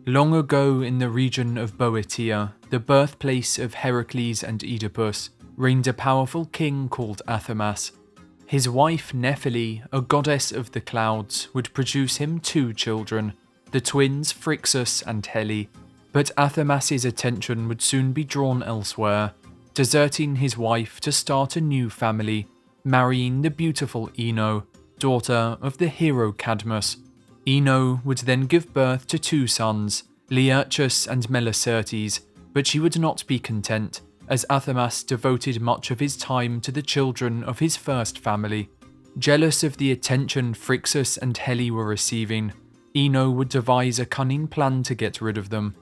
Long ago in the region of Boeotia, the birthplace of Heracles and Oedipus, reigned a powerful king called Athamas. His wife Nephele, a goddess of the clouds, would produce him 2 children, the twins Phrixus and Helle. But Athamas's attention would soon be drawn elsewhere, deserting his wife to start a new family, marrying the beautiful Ino, daughter of the hero Cadmus. Ino would then give birth to 2 sons, Laertius and Melicertes, but she would not be content, as Athamas devoted much of his time to the children of his first family. Jealous of the attention Phrixus and Helle were receiving, Ino would devise a cunning plan to get rid of them.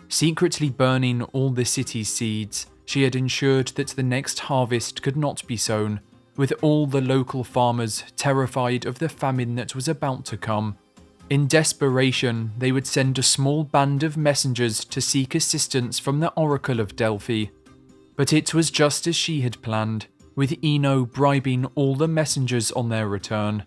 Secretly burning all the city's seeds, she had ensured that the next harvest could not be sown, with all the local farmers terrified of the famine that was about to come. In desperation, they would send a small band of messengers to seek assistance from the Oracle of Delphi. But it was just as she had planned, with Ino bribing all the messengers on their return.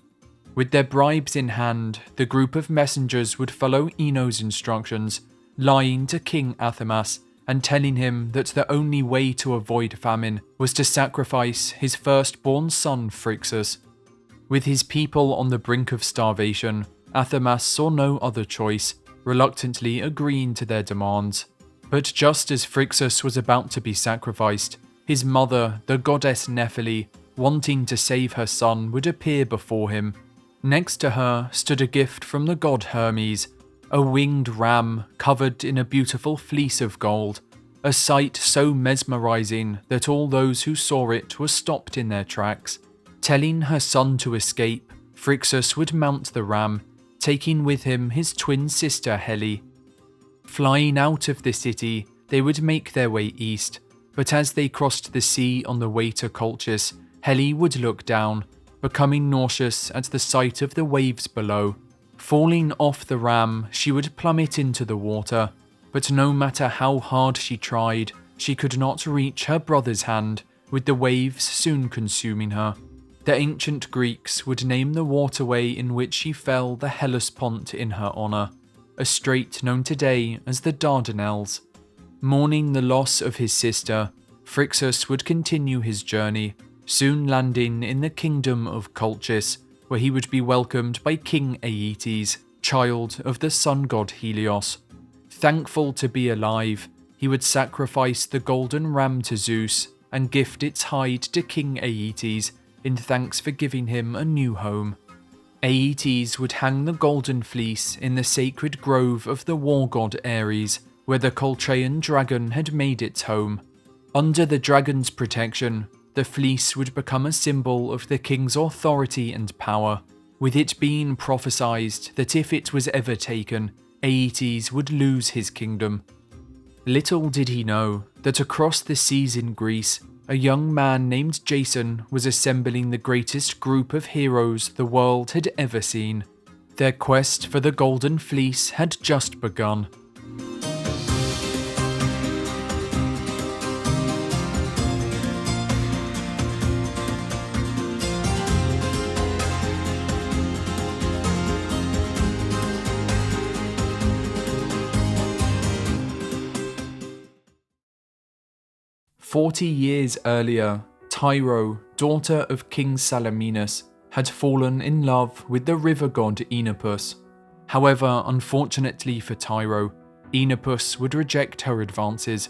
With their bribes in hand, the group of messengers would follow Ino's instructions, lying to King Athamas and telling him that the only way to avoid famine was to sacrifice his firstborn son Phrixus. With his people on the brink of starvation, Athamas saw no other choice, reluctantly agreeing to their demands. But just as Phrixus was about to be sacrificed, his mother, the goddess Nephele, wanting to save her son, would appear before him. Next to her stood a gift from the god Hermes, a winged ram covered in a beautiful fleece of gold, a sight so mesmerizing that all those who saw it were stopped in their tracks. Telling her son to escape, Phrixus would mount the ram, taking with him his twin sister Helle. Flying out of the city, they would make their way east, but as they crossed the sea on the way to Colchis, Helle would look down, becoming nauseous at the sight of the waves below. Falling off the ram, she would plummet into the water, but no matter how hard she tried, she could not reach her brother's hand, with the waves soon consuming her. The ancient Greeks would name the waterway in which she fell the Hellespont in her honour, a strait known today as the Dardanelles. Mourning the loss of his sister, Phrixus would continue his journey, soon landing in the kingdom of Colchis, where he would be welcomed by King Aeetes, child of the sun god Helios. Thankful to be alive, he would sacrifice the golden ram to Zeus and gift its hide to King Aeetes in thanks for giving him a new home. Aeetes would hang the golden fleece in the sacred grove of the war god Ares, where the Colchian dragon had made its home. Under the dragon's protection, the fleece would become a symbol of the king's authority and power, with it being prophesied that if it was ever taken, Aeetes would lose his kingdom. Little did he know that across the seas in Greece, a young man named Jason was assembling the greatest group of heroes the world had ever seen. Their quest for the Golden Fleece had just begun. "40 years earlier, Tyro, daughter of King Salaminus, had fallen in love with the river god Oenopus. However, unfortunately for Tyro, Oenopus would reject her advances.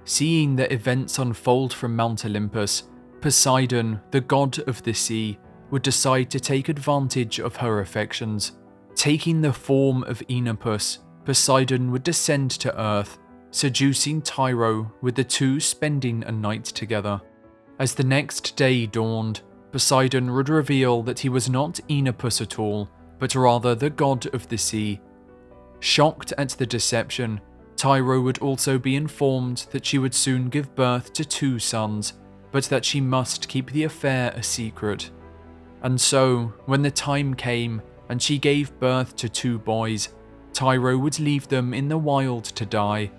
Seeing the events unfold from Mount Olympus, Poseidon, the god of the sea, would decide to take advantage of her affections. Taking the form of Oenopus, Poseidon would descend to earth, seducing Tyro, with the two spending a night together. As the next day dawned, Poseidon would reveal that he was not Oenopus at all, but rather the god of the sea. Shocked at the deception, Tyro would also be informed that she would soon give birth to 2 sons, but that she must keep the affair a secret. And so, when the time came and she gave birth to 2 boys, Tyro would leave them in the wild to die.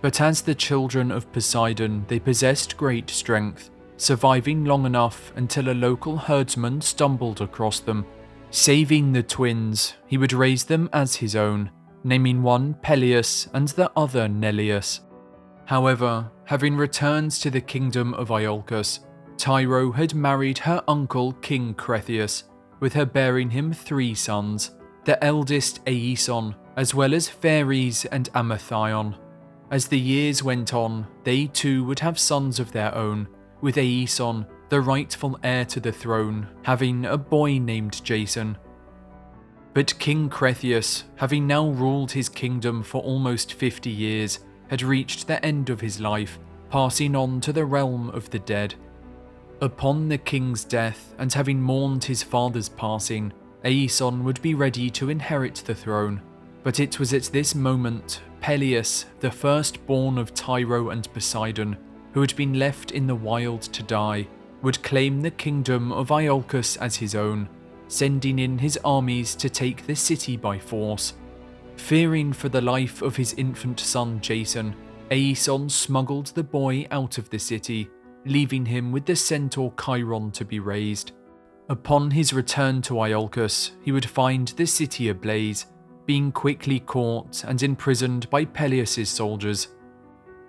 But as the children of Poseidon, they possessed great strength, surviving long enough until a local herdsman stumbled across them. Saving the twins, he would raise them as his own, naming one Peleus and the other Neleus. However, having returned to the kingdom of Iolcus, Tyro had married her uncle King Cretheus, with her bearing him 3 sons, the eldest Aeson, as well as Pheres and Amathion. As the years went on, they too would have sons of their own, with Aeson, the rightful heir to the throne, having a boy named Jason. But King Cretheus, having now ruled his kingdom for almost 50 years, had reached the end of his life, passing on to the realm of the dead. Upon the king's death, and having mourned his father's passing, Aeson would be ready to inherit the throne. But it was at this moment Peleus, the firstborn of Tyro and Poseidon, who had been left in the wild to die, would claim the kingdom of Iolcus as his own, sending in his armies to take the city by force. Fearing for the life of his infant son Jason, Aeson smuggled the boy out of the city, leaving him with the centaur Chiron to be raised. Upon his return to Iolcus, he would find the city ablaze, being quickly caught and imprisoned by Peleus' soldiers.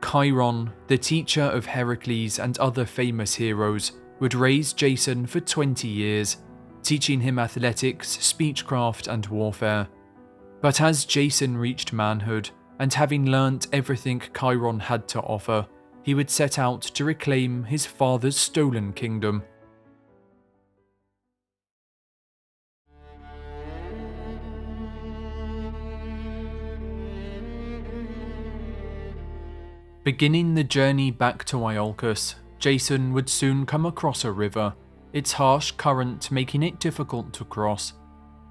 Chiron, the teacher of Heracles and other famous heroes, would raise Jason for 20 years, teaching him athletics, speechcraft, and warfare. But as Jason reached manhood, and having learnt everything Chiron had to offer, he would set out to reclaim his father's stolen kingdom. Beginning the journey back to Iolcus, Jason would soon come across a river, its harsh current making it difficult to cross.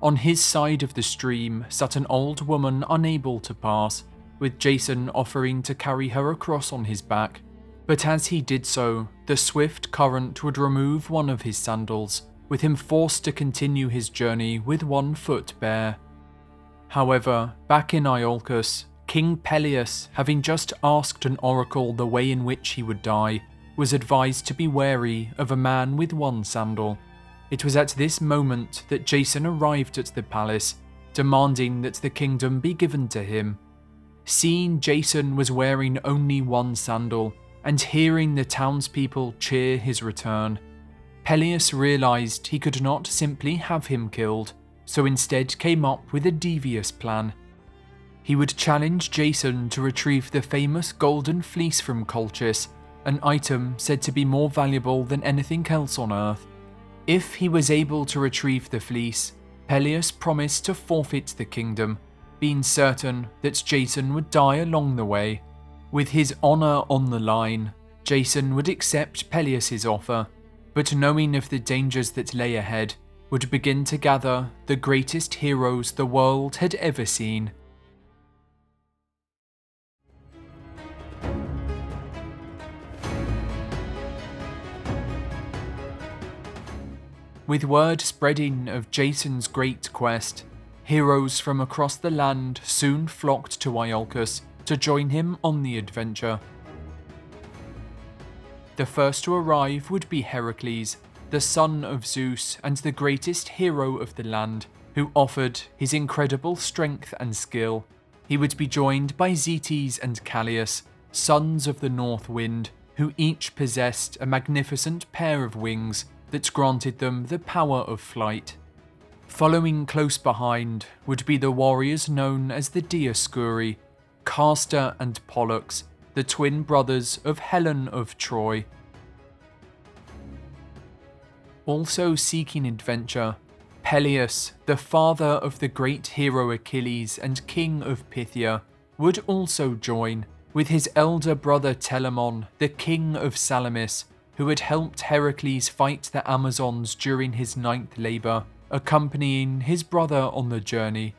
On his side of the stream sat an old woman unable to pass, with Jason offering to carry her across on his back. But as he did so, the swift current would remove one of his sandals, with him forced to continue his journey with 1 foot bare. However, back in Iolcus, King Peleus, having just asked an oracle the way in which he would die, was advised to be wary of a man with 1 sandal. It was at this moment that Jason arrived at the palace, demanding that the kingdom be given to him. Seeing Jason was wearing only 1 sandal, and hearing the townspeople cheer his return, Peleus realised he could not simply have him killed, so instead came up with a devious plan. He would challenge Jason to retrieve the famous golden fleece from Colchis, an item said to be more valuable than anything else on Earth. If he was able to retrieve the fleece, Peleus promised to forfeit the kingdom, being certain that Jason would die along the way. With his honour on the line, Jason would accept Peleus' offer, but knowing of the dangers that lay ahead, would begin to gather the greatest heroes the world had ever seen. With word spreading of Jason's great quest, heroes from across the land soon flocked to Iolcus to join him on the adventure. The first to arrive would be Heracles, the son of Zeus and the greatest hero of the land, who offered his incredible strength and skill. He would be joined by Zetes and Callias, sons of the North Wind, who each possessed a magnificent pair of wings that granted them the power of flight. Following close behind would be the warriors known as the Dioscuri, Castor and Pollux, the twin brothers of Helen of Troy. Also seeking adventure, Peleus, the father of the great hero Achilles and king of Phthia, would also join, with his elder brother Telamon, the king of Salamis, who had helped Heracles fight the Amazons during his 9th labour, accompanying his brother on the journey.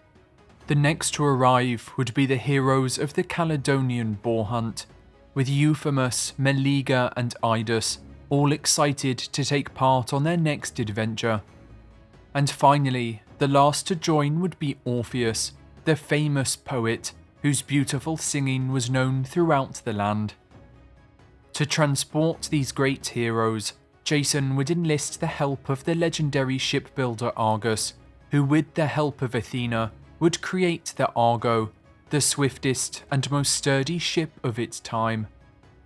The next to arrive would be the heroes of the Caledonian boar hunt, with Euphemus, Meleager and Idas, all excited to take part on their next adventure. And finally, the last to join would be Orpheus, the famous poet, whose beautiful singing was known throughout the land. To transport these great heroes, Jason would enlist the help of the legendary shipbuilder Argus, who with the help of Athena would create the Argo, the swiftest and most sturdy ship of its time.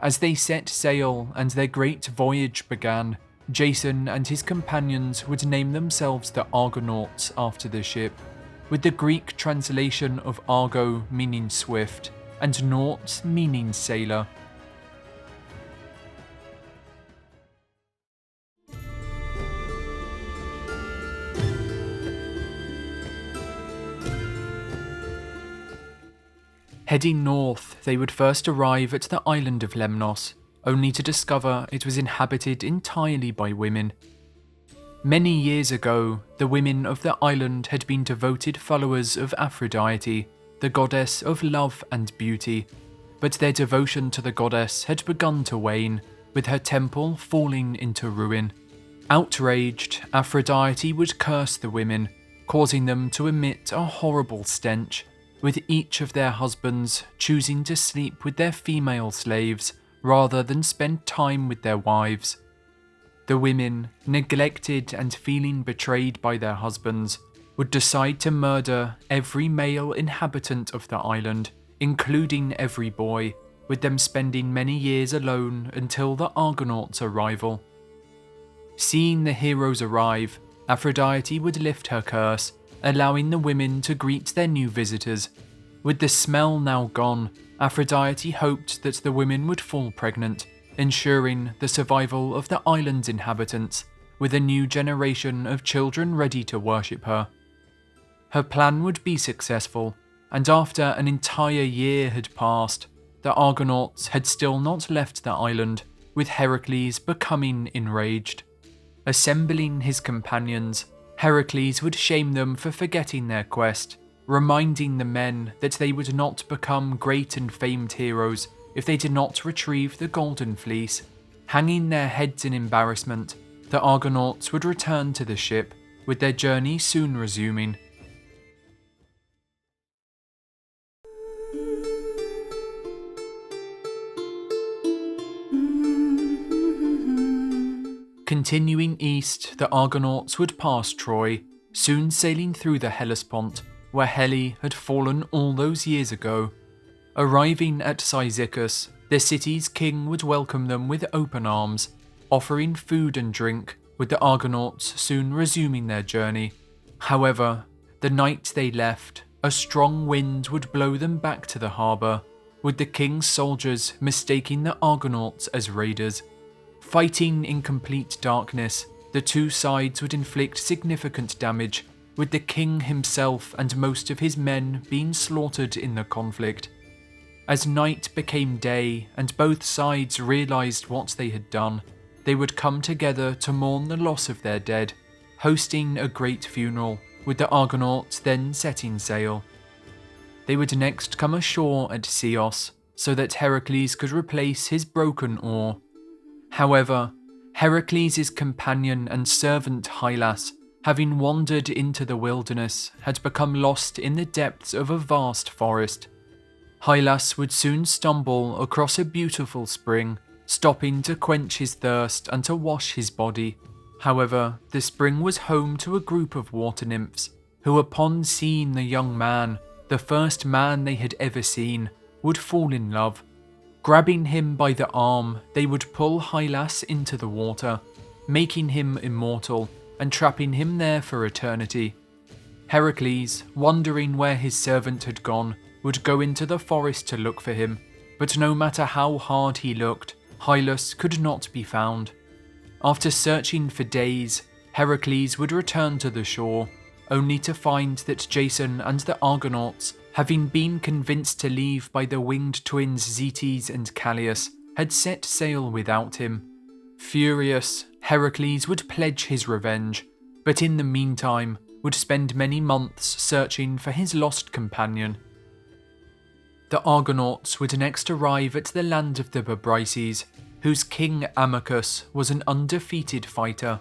As they set sail and their great voyage began, Jason and his companions would name themselves the Argonauts after the ship, with the Greek translation of Argo meaning swift, and naut meaning sailor. Heading north, they would first arrive at the island of Lemnos, only to discover it was inhabited entirely by women. Many years ago, the women of the island had been devoted followers of Aphrodite, the goddess of love and beauty, but their devotion to the goddess had begun to wane, with her temple falling into ruin. Outraged, Aphrodite would curse the women, causing them to emit a horrible stench, with each of their husbands choosing to sleep with their female slaves rather than spend time with their wives. The women, neglected and feeling betrayed by their husbands, would decide to murder every male inhabitant of the island, including every boy, with them spending many years alone until the Argonauts' arrival. Seeing the heroes arrive, Aphrodite would lift her curse, allowing the women to greet their new visitors. With the smell now gone, Aphrodite hoped that the women would fall pregnant, ensuring the survival of the island's inhabitants, with a new generation of children ready to worship her. Her plan would be successful, and after an entire year had passed, the Argonauts had still not left the island, with Heracles becoming enraged. Assembling his companions, Heracles would shame them for forgetting their quest, reminding the men that they would not become great and famed heroes if they did not retrieve the Golden Fleece. Hanging their heads in embarrassment, the Argonauts would return to the ship, with their journey soon resuming. Continuing east, the Argonauts would pass Troy, soon sailing through the Hellespont, where Helle had fallen all those years ago. Arriving at Cyzicus, the city's king would welcome them with open arms, offering food and drink, with the Argonauts soon resuming their journey. However, the night they left, a strong wind would blow them back to the harbour, with the king's soldiers mistaking the Argonauts as raiders. Fighting in complete darkness, the two sides would inflict significant damage, with the king himself and most of his men being slaughtered in the conflict. As night became day and both sides realised what they had done, they would come together to mourn the loss of their dead, hosting a great funeral, with the Argonauts then setting sail. They would next come ashore at Chios, so that Heracles could replace his broken oar. However, Heracles' companion and servant Hylas, having wandered into the wilderness, had become lost in the depths of a vast forest. Hylas would soon stumble across a beautiful spring, stopping to quench his thirst and to wash his body. However, the spring was home to a group of water nymphs, who upon seeing the young man, the first man they had ever seen, would fall in love. Grabbing him by the arm, they would pull Hylas into the water, making him immortal and trapping him there for eternity. Heracles, wondering where his servant had gone, would go into the forest to look for him, but no matter how hard he looked, Hylas could not be found. After searching for days, Heracles would return to the shore, only to find that Jason and the Argonauts, having been convinced to leave by the winged twins Zetes and Callias, had set sail without him. Furious, Heracles would pledge his revenge, but in the meantime would spend many months searching for his lost companion. The Argonauts would next arrive at the land of the Bebryces, whose king Amycus was an undefeated fighter.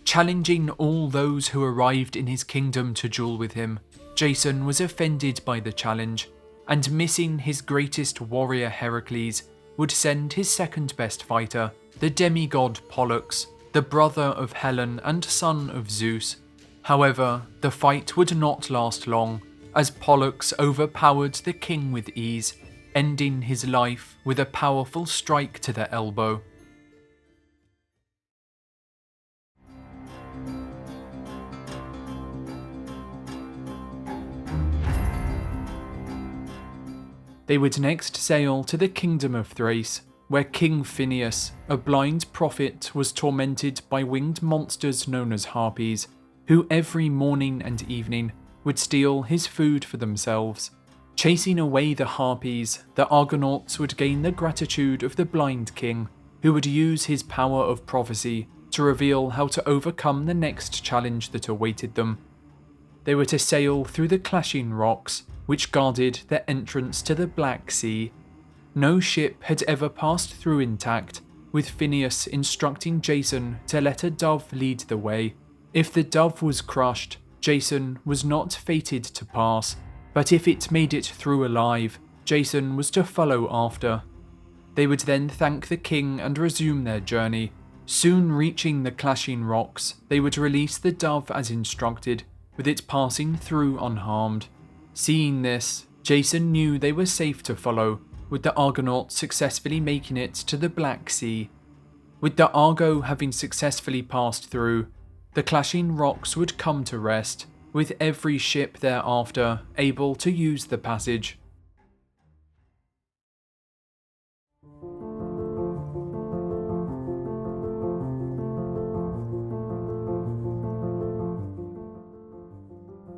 Challenging all those who arrived in his kingdom to duel with him, Jason was offended by the challenge, and missing his greatest warrior Heracles, would send his second best fighter, the demigod Pollux, the brother of Helen and son of Zeus. However, the fight would not last long, as Pollux overpowered the king with ease, ending his life with a powerful strike to the elbow. They would next sail to the kingdom of Thrace, where King Phineus, a blind prophet, was tormented by winged monsters known as harpies, who every morning and evening would steal his food for themselves. Chasing away the harpies, the Argonauts would gain the gratitude of the blind king, who would use his power of prophecy to reveal how to overcome the next challenge that awaited them. They were to sail through the clashing rocks, which guarded the entrance to the Black Sea. No ship had ever passed through intact, with Phineus instructing Jason to let a dove lead the way. If the dove was crushed, Jason was not fated to pass, but if it made it through alive, Jason was to follow after. They would then thank the king and resume their journey. Soon reaching the clashing rocks, they would release the dove as instructed, with it passing through unharmed. Seeing this, Jason knew they were safe to follow, with the Argonauts successfully making it to the Black Sea. With the Argo having successfully passed through, the clashing rocks would come to rest, with every ship thereafter able to use the passage.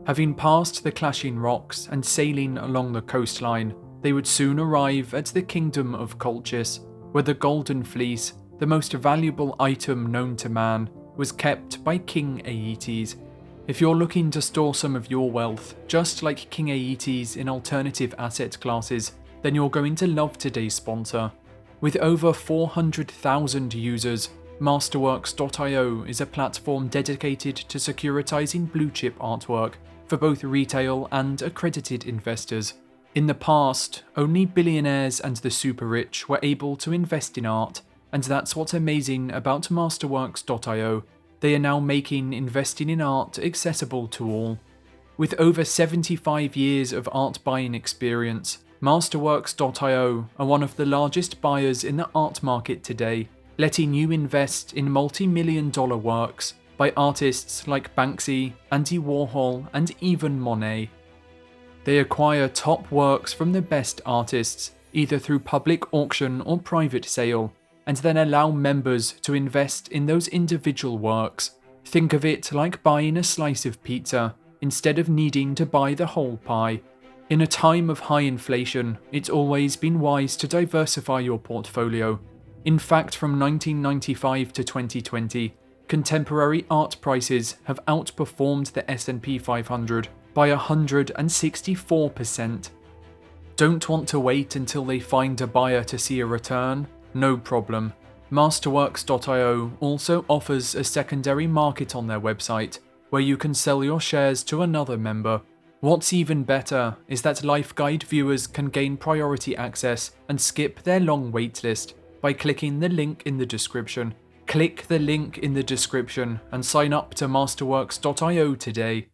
Having passed the clashing rocks and sailing along the coastline, they would soon arrive at the kingdom of Colchis, where the Golden Fleece, the most valuable item known to man, was kept by King Aeetes. If you're looking to store some of your wealth, just like King Aeetes in alternative asset classes, then you're going to love today's sponsor. With over 400,000 users, Masterworks.io is a platform dedicated to securitizing blue-chip artwork for both retail and accredited investors. In the past, only billionaires and the super rich were able to invest in art, and that's what's amazing about Masterworks.io. They are now making investing in art accessible to all. With over 75 years of art buying experience, Masterworks.io are one of the largest buyers in the art market today, letting you invest in multi-million-dollar works by artists like Banksy, Andy Warhol, and even Monet. They acquire top works from the best artists, either through public auction or private sale, and then allow members to invest in those individual works. Think of it like buying a slice of pizza, instead of needing to buy the whole pie. In a time of high inflation, it's always been wise to diversify your portfolio. In fact, from 1995 to 2020, contemporary art prices have outperformed the S&P 500 by 164%. Don't want to wait until they find a buyer to see a return? No problem. Masterworks.io also offers a secondary market on their website, where you can sell your shares to another member. What's even better is that LifeGuide viewers can gain priority access and skip their long waitlist by clicking the link in the description. Click the link in the description and sign up to Masterworks.io today.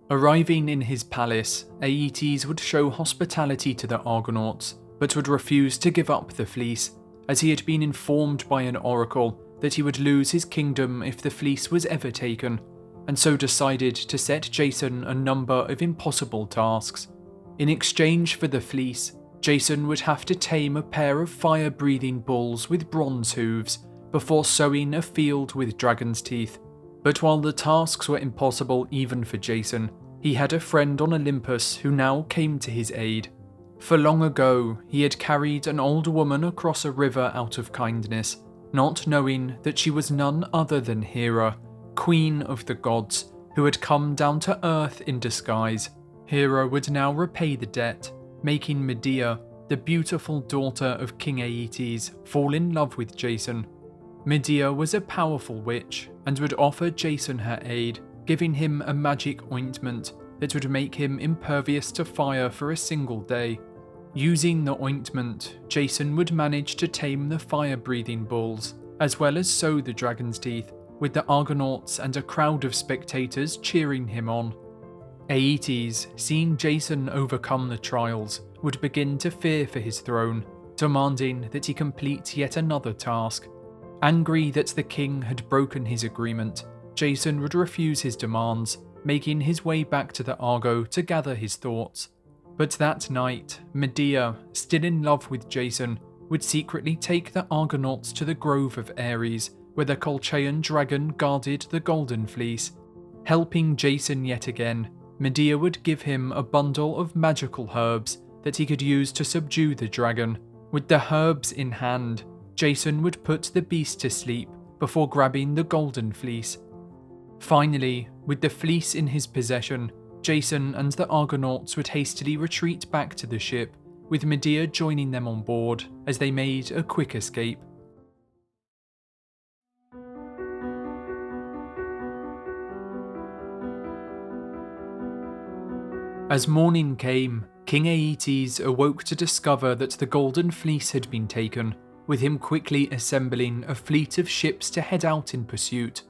Arriving in his palace, Aeetes would show hospitality to the Argonauts, but would refuse to give up the fleece, as he had been informed by an oracle that he would lose his kingdom if the fleece was ever taken, and so decided to set Jason a number of impossible tasks. In exchange for the fleece, Jason would have to tame a pair of fire-breathing bulls with bronze hooves before sowing a field with dragon's teeth. But while the tasks were impossible even for Jason, he had a friend on Olympus who now came to his aid. For long ago, he had carried an old woman across a river out of kindness, not knowing that she was none other than Hera, queen of the gods, who had come down to earth in disguise. Hera would now repay the debt, making Medea, the beautiful daughter of King Aeetes, fall in love with Jason. Medea was a powerful witch and would offer Jason her aid, giving him a magic ointment that would make him impervious to fire for a single day. Using the ointment, Jason would manage to tame the fire-breathing bulls, as well as sow the dragon's teeth, with the Argonauts and a crowd of spectators cheering him on. Aeetes, seeing Jason overcome the trials, would begin to fear for his throne, demanding that he complete yet another task. Angry that the king had broken his agreement, Jason would refuse his demands, making his way back to the Argo to gather his thoughts. But that night, Medea, still in love with Jason, would secretly take the Argonauts to the Grove of Ares, where the Colchian dragon guarded the Golden Fleece. Helping Jason yet again, Medea would give him a bundle of magical herbs that he could use to subdue the dragon. With the herbs in hand, Jason would put the beast to sleep before grabbing the Golden Fleece. Finally, with the fleece in his possession, Jason and the Argonauts would hastily retreat back to the ship, with Medea joining them on board as they made a quick escape. As morning came, King Aeetes awoke to discover that the Golden Fleece had been taken, with him quickly assembling a fleet of ships to head out in pursuit.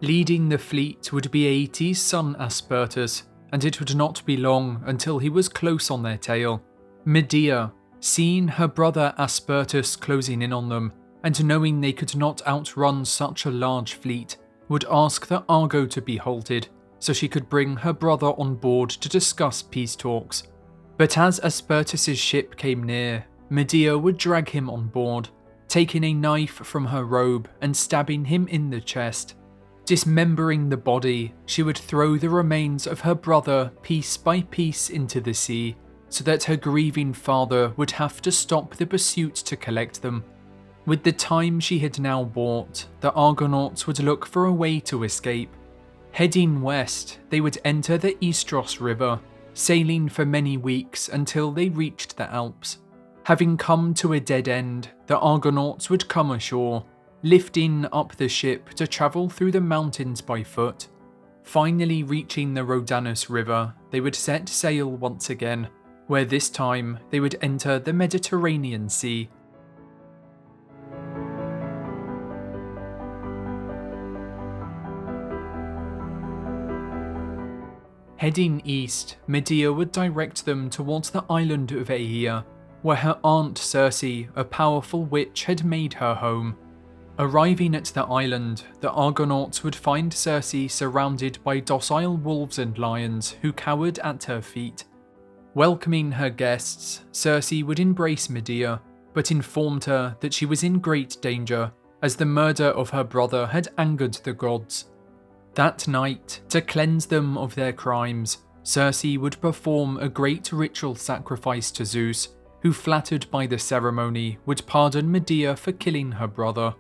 Leading the fleet would be Aeetes' son Aspertus, and it would not be long until he was close on their tail. Medea, seeing her brother Aspertus closing in on them, and knowing they could not outrun such a large fleet, would ask the Argo to be halted, so she could bring her brother on board to discuss peace talks. But as Aspertus' ship came near, Medea would drag him on board, taking a knife from her robe and stabbing him in the chest. Dismembering the body, she would throw the remains of her brother piece by piece into the sea, so that her grieving father would have to stop the pursuit to collect them. With the time she had now bought, the Argonauts would look for a way to escape. Heading west, they would enter the Istros River, sailing for many weeks until they reached the Alps. Having come to a dead end, the Argonauts would come ashore, lifting up the ship to travel through the mountains by foot. Finally reaching the Rhodanus River, they would set sail once again, where this time they would enter the Mediterranean Sea. Heading east, Medea would direct them towards the island of Aeaea, where her aunt Circe, a powerful witch, had made her home. Arriving at the island, the Argonauts would find Circe surrounded by docile wolves and lions who cowered at her feet. Welcoming her guests, Circe would embrace Medea, but informed her that she was in great danger, as the murder of her brother had angered the gods. That night, to cleanse them of their crimes, Circe would perform a great ritual sacrifice to Zeus, who, flattered by the ceremony, would pardon Medea for killing her brother.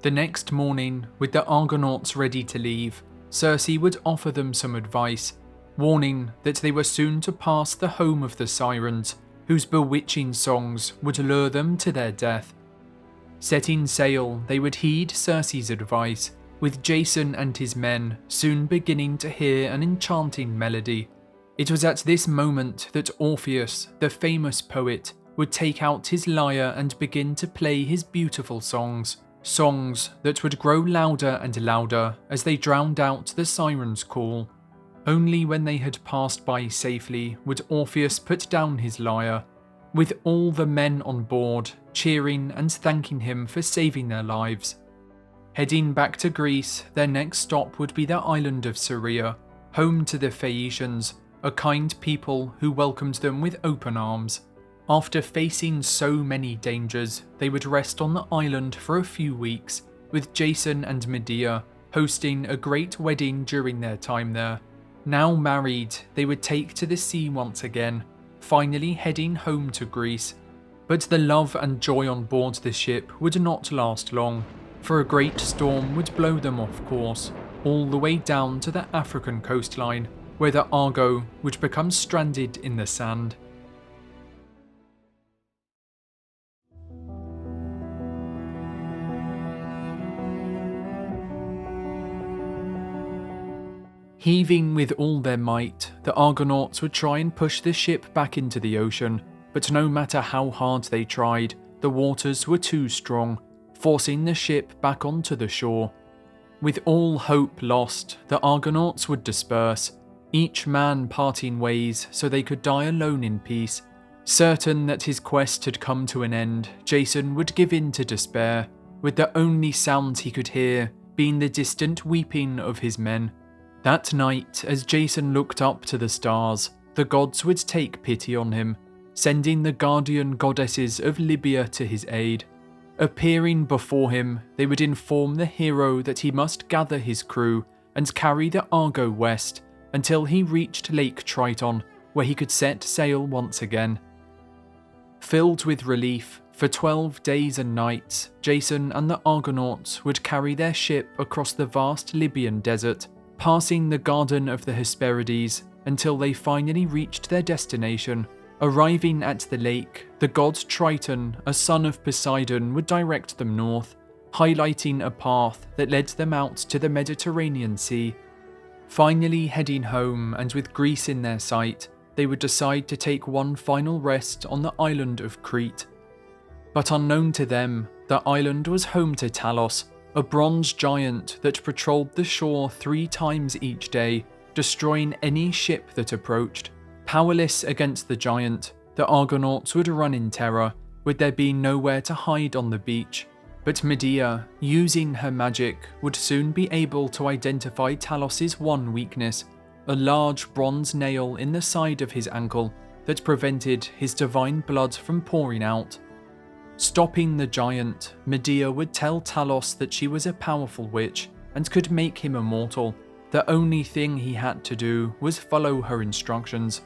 The next morning, with the Argonauts ready to leave, Circe would offer them some advice, warning that they were soon to pass the home of the Sirens, whose bewitching songs would lure them to their death. Setting sail, they would heed Circe's advice, with Jason and his men soon beginning to hear an enchanting melody. It was at this moment that Orpheus, the famous poet, would take out his lyre and begin to play his beautiful songs that would grow louder and louder as they drowned out the sirens' call. Only when they had passed by safely would Orpheus put down his lyre, with all the men on board cheering and thanking him for saving their lives. Heading back to Greece, their next stop would be the island of Syria, home to the Phaeacians, a kind people who welcomed them with open arms. After facing so many dangers, they would rest on the island for a few weeks, with Jason and Medea hosting a great wedding during their time there. Now married, they would take to the sea once again, finally heading home to Greece. But the love and joy on board the ship would not last long, for a great storm would blow them off course, all the way down to the African coastline, where the Argo would become stranded in the sand. Heaving with all their might, the Argonauts would try and push the ship back into the ocean, but no matter how hard they tried, the waters were too strong, forcing the ship back onto the shore. With all hope lost, the Argonauts would disperse, each man parting ways so they could die alone in peace. Certain that his quest had come to an end, Jason would give in to despair, with the only sounds he could hear being the distant weeping of his men. That night, as Jason looked up to the stars, the gods would take pity on him, sending the guardian goddesses of Libya to his aid. Appearing before him, they would inform the hero that he must gather his crew and carry the Argo west until he reached Lake Triton, where he could set sail once again. Filled with relief, for 12 days and nights, Jason and the Argonauts would carry their ship across the vast Libyan desert, passing the Garden of the Hesperides until they finally reached their destination. Arriving at the lake, the god Triton, a son of Poseidon, would direct them north, highlighting a path that led them out to the Mediterranean Sea. Finally heading home, and with Greece in their sight, they would decide to take one final rest on the island of Crete. But unknown to them, the island was home to Talos, a bronze giant that patrolled the shore 3 times each day, destroying any ship that approached. Powerless against the giant, the Argonauts would run in terror, with there being nowhere to hide on the beach. But Medea, using her magic, would soon be able to identify Talos's one weakness, a large bronze nail in the side of his ankle that prevented his divine blood from pouring out. Stopping the giant, Medea would tell Talos that she was a powerful witch and could make him immortal. The only thing he had to do was follow her instructions.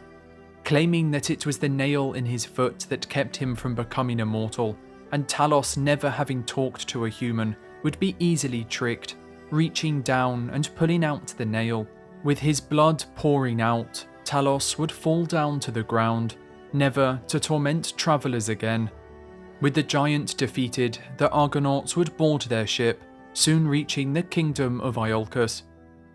Claiming that it was the nail in his foot that kept him from becoming immortal, and Talos never having talked to a human would be easily tricked, reaching down and pulling out the nail. With his blood pouring out, Talos would fall down to the ground, never to torment travellers again. With the giant defeated, the Argonauts would board their ship, soon reaching the kingdom of Iolcus.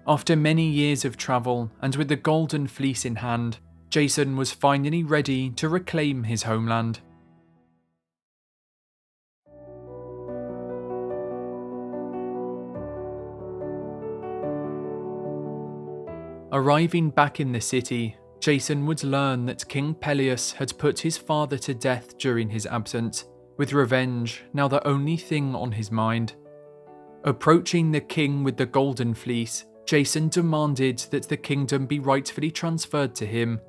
After many years of travel, and with the golden fleece in hand, Jason was finally ready to reclaim his homeland. Arriving back in the city, Jason would learn that King Peleus had put his father to death during his absence, with revenge now the only thing on his mind. Approaching the king with the golden fleece, Jason demanded that the kingdom be rightfully transferred to him,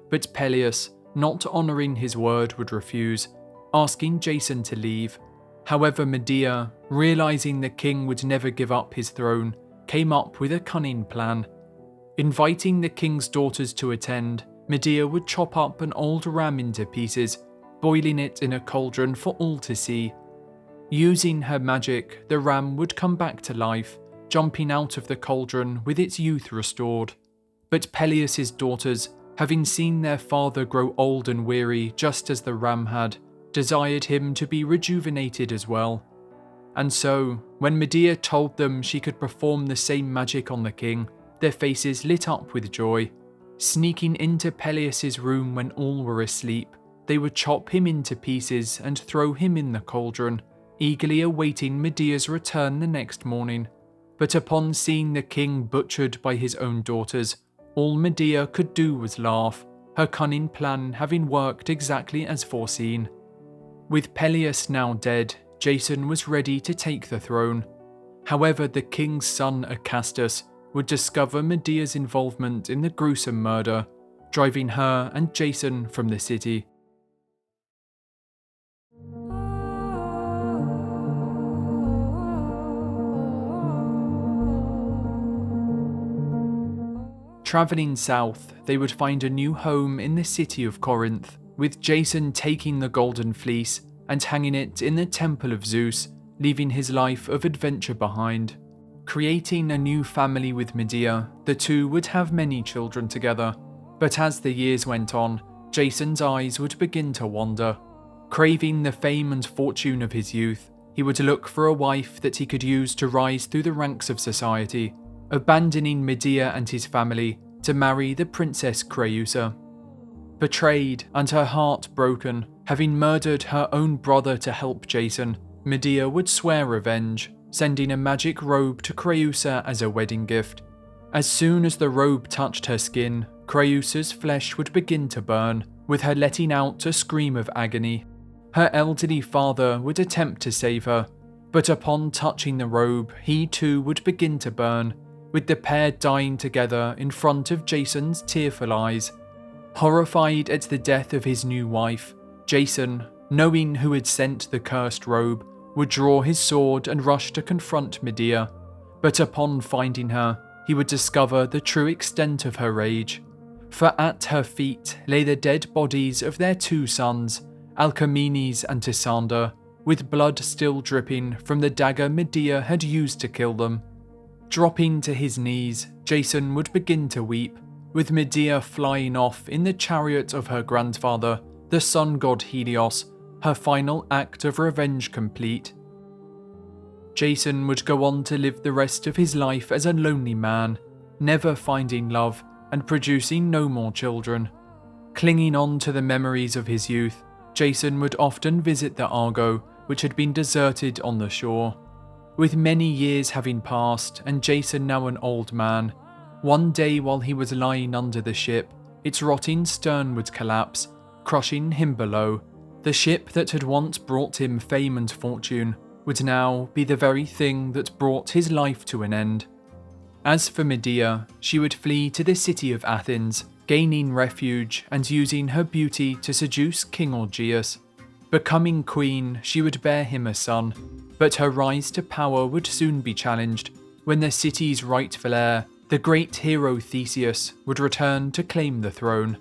but Peleus, not honouring his word, would refuse, asking Jason to leave. However, Medea, realising the king would never give up his throne, came up with a cunning plan. Inviting the king's daughters to attend, Medea would chop up an old ram into pieces, boiling it in a cauldron for all to see. Using her magic, the ram would come back to life, jumping out of the cauldron with its youth restored. But Peleus's daughters, having seen their father grow old and weary just as the ram had, desired him to be rejuvenated as well. And so, when Medea told them she could perform the same magic on the king, their faces lit up with joy. Sneaking into Peleus's room when all were asleep, they would chop him into pieces and throw him in the cauldron, eagerly awaiting Medea's return the next morning. But upon seeing the king butchered by his own daughters, all Medea could do was laugh, her cunning plan having worked exactly as foreseen. With Peleus now dead, Jason was ready to take the throne. However, the king's son Acastus would discover Medea's involvement in the gruesome murder, driving her and Jason from the city. Travelling south, they would find a new home in the city of Corinth, with Jason taking the golden fleece and hanging it in the temple of Zeus, leaving his life of adventure behind. Creating a new family with Medea, the two would have many children together, but as the years went on, Jason's eyes would begin to wander. Craving the fame and fortune of his youth, he would look for a wife that he could use to rise through the ranks of society, abandoning Medea and his family to marry the princess Creusa. Betrayed and her heart broken, having murdered her own brother to help Jason, Medea would swear revenge, sending a magic robe to Creusa as a wedding gift. As soon as the robe touched her skin, Creusa's flesh would begin to burn, with her letting out a scream of agony. Her elderly father would attempt to save her, but upon touching the robe, he too would begin to burn, with the pair dying together in front of Jason's tearful eyes. Horrified at the death of his new wife, Jason, knowing who had sent the cursed robe, would draw his sword and rush to confront Medea, but upon finding her, he would discover the true extent of her rage. For at her feet lay the dead bodies of their two sons, Alcamenes and Tysander, with blood still dripping from the dagger Medea had used to kill them. Dropping to his knees, Jason would begin to weep, with Medea flying off in the chariot of her grandfather, the sun god Helios, her final act of revenge complete. Jason would go on to live the rest of his life as a lonely man, never finding love and producing no more children. Clinging on to the memories of his youth, Jason would often visit the Argo, which had been deserted on the shore. With many years having passed and Jason now an old man, one day while he was lying under the ship, its rotting stern would collapse, crushing him below. The ship that had once brought him fame and fortune would now be the very thing that brought his life to an end. As for Medea, she would flee to the city of Athens, gaining refuge and using her beauty to seduce King Augeas. Becoming queen, she would bear him a son, but her rise to power would soon be challenged when the city's rightful heir, the great hero Theseus, would return to claim the throne.